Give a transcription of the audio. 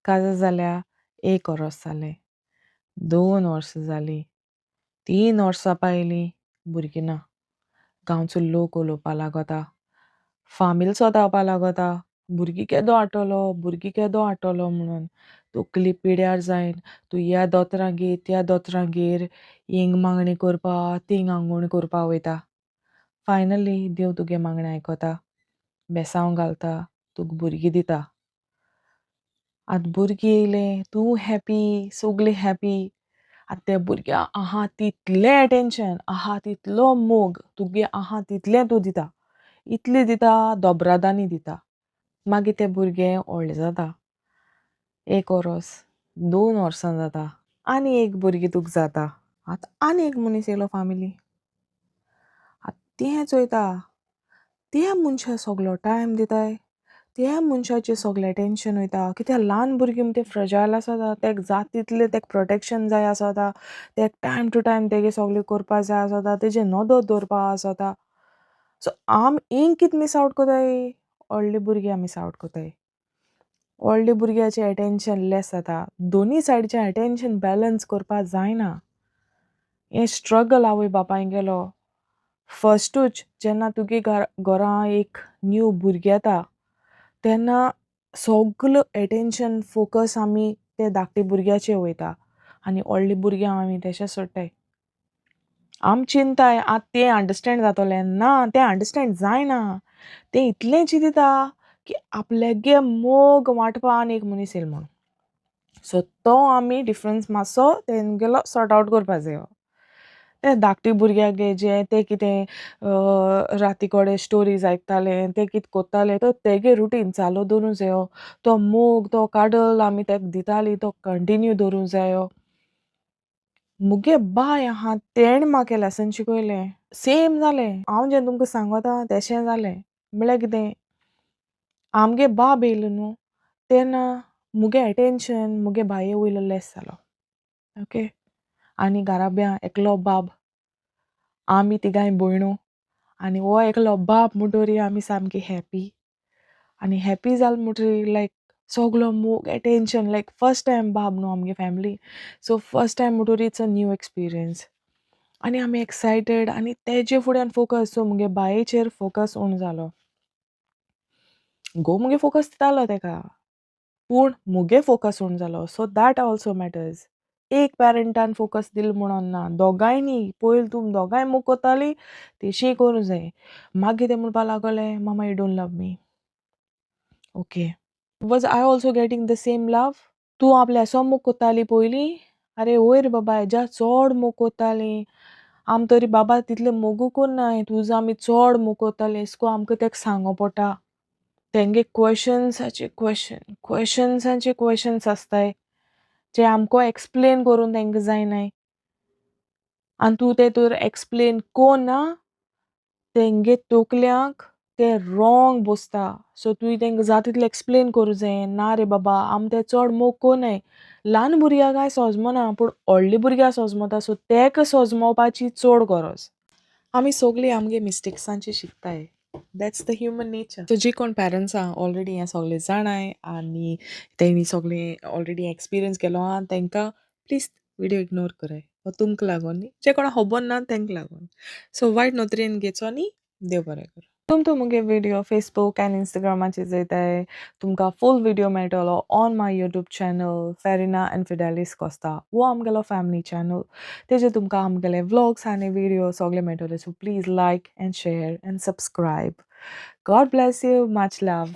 काजार जाल्या 1 वर्स जालें, 2 वर्सां जालीं, 3 वर्सां पायलीं भुरगीं ना. गांवचो लोक उलोवपा लागोता, फामील सोदावपा लागोता, भुरगीं केदो हाडटलो, भुरगीं केदो हाडटलो म्हणून. तकली पिड्यार जायन तूं ह्या दोतोरागेर त्या दोतोरागेर हिंग मागणी करपा, तींग आंगवण करपा वयता. फायनली देव तुगे मागणें आयकोता, बेसांव घालता, तुका भुरगीं दिता. आतां भुरगीं येयलें, तूं हॅपी, सगलीं हॅपी. आतां त्या भुरग्याक आहा तितलें एटेन्शन, आहा तितलो मोग तुगे आहा तितलें तूं दिता. इतलें दिता, दोबरादानी दिता. मागीर तें भुरगें व्हडलें जाता. 1 वर्स, 2 वर्सां जाता, आनी एक भुरगीं तुका जाता. आतां आनी एक मनीस येयलो फॅमिली. आतां तें चोयता, त्या मनशा सगलो टायम दिताय, त्या मनशाचेर सगलें टेन्शन वयता. कित्याक ल्हान भुरगीं म्हणटा तीं फ्रजायल आसता, तेका जाता तितलें तेका प्रोटेक्शन जाय आसता, तेका टायम टू टायम तेगे सगलें करपा जाय आसता, तेजेर नदर दवरपा आसता. सो आमी हिंग कितें मिस आवट कोताय, व्हडलीं भुरग्यां मिस आवट कोताय. व्हडले भुरग्याचें एटेन्शन लेस जाता. दोनी सायडीचें एटेन्शन बॅलन्स करपा जायना. हें स्ट्रगल आवय बापायगेलो. फस्टूच जेन्ना तुगे घरां एक न्यू भुरगें येता, तेन्ना सगलो एटेन्शन फोकस आमी ते धाकटे भुरग्याचेर वयता आनी व्हडलीं भुरग्यांक आमी तेशें सोडटाय. आमी चिंताय आतां तें अंडरस्टँड जातोलें, ना तें अंडरस्टँड जायना. तें इतलें चिंतिता की आपल्यागे मोग वांटपा आनी एक मनीस येयला म्हूण. सो तो आमी डिफरन्स मातसो तेंगेलो सॉर्ट आवट करपा जायो. ते धाकटे भुरग्यागे जें तें कितें रातीकोडे स्टोरीज आयकतालें, तें कितें कोत्तालें, तो तेगे रुटीन चालू दवरूं जायो. तो मोग, तो काडल आमी तेका दितालीं तो कंटिन्यू दवरूं जायो. मुगे बाय आहा तेणें म्हाका लेसन शिकोयलें. सेम जालें. हांव जें तुमकां सांगोता तेशें जालें. म्हळ्यार कितें, आमगे बाब येयलो न्हू, तेन्ना मुगे एटेन्शन मुगे बाये वयलो लेस जालो. ओके. आनी घराब्या एकलो बाब, आमी तिगाय भयणो, आनी हो एकलो बाब म्हणटोरी आमी सामकी हॅपी. आनी हॅपी जाल म्हणटोरी लायक सगलो मोग एटेन्शन लायक फर्स्ट टायम बाब न्हू आमगे फॅमिली. सो फर्स्ट टायम म्हणटोरी इट्स अ न्यू एक्सपिरियन्स. आनी आमी एक्सायटेड आनी तेजे फुड्यान फोकस. सो मुगे बायेचेर फोकस उण जालो. घोव मुगे फोकस दितालो तेका, पूण मुगे फोकस उण जालो. So that also matters. एक पॅरंटान फोकस दिलो म्हणोन ना, दोगांयनी. पयलीं तुमी दोगांय मोग कोत्तालीं, तेशीय करूं जाय. मागीर ते म्हणपा लागोले, मामा you don't love me. Okay. Was I also getting the same love? तूं आपल्या एसो मोग कोत्ताली पयलीं? अरे वयर बाबा हेज्या चोड मोग कोत्तालीं. आमी तरी बाबा तितलें मोगू कोन्नाय, तुजो आमी चोड मोग कोत्तालीं. एशको आमकां तेका सांगो पोडटा. तेंगे क्वेशन्साचे क्वेशन्स आसताय, जे आमको एक्सप्लेन करून तेंकां जायनाय. आनी तूं ते तर एक्सप्लेन कोन्ना, तेंगे तोकल्यांक तें रॉंग बोसता. सो तुवें तेंकां जाता तितलें एक्सप्लेन करूं जायें. ना रे बाबा आमी तें चोड मोग कोनाय. ल्हान भुरग्यां सोजमोना, पूण व्हडले भुरग्यां सोजमोता. सो तेका सोजमोवपाची चोड गरज. आमी सोगलीं आमगे मिस्टेक्सांचे शिकताय. That's the human nature. So जीं कोण पॅरंट्स आहा ऑलरेडी हें सोगलें जाणाय आनी तेणी सोगलें ऑलरेडी एक्सपिरियन्स केलो आहा तेंकां प्लीज विडियो इग्नोर कराय. हो तुमकां लागोन न्ही, जे कोणा खबर ना तेंकां लागोन. सो वायट नोदरेन घेवचो न्ही. देव बरें करूं. तुमकां मुगे विडियो फेसबूक आनी इंस्टाग्रामाचेर चोयताय, तुमकां फूल विडियो मेळटलो on my YouTube channel Ferina Infidelis Costa. वो आमगेलो फॅमिली चॅनल. तेजेर तुमकां आमगेले व्लॉग्स आनी विडियो सोगले मेळटले. So please like end share end subscribe. God bless you. Much love.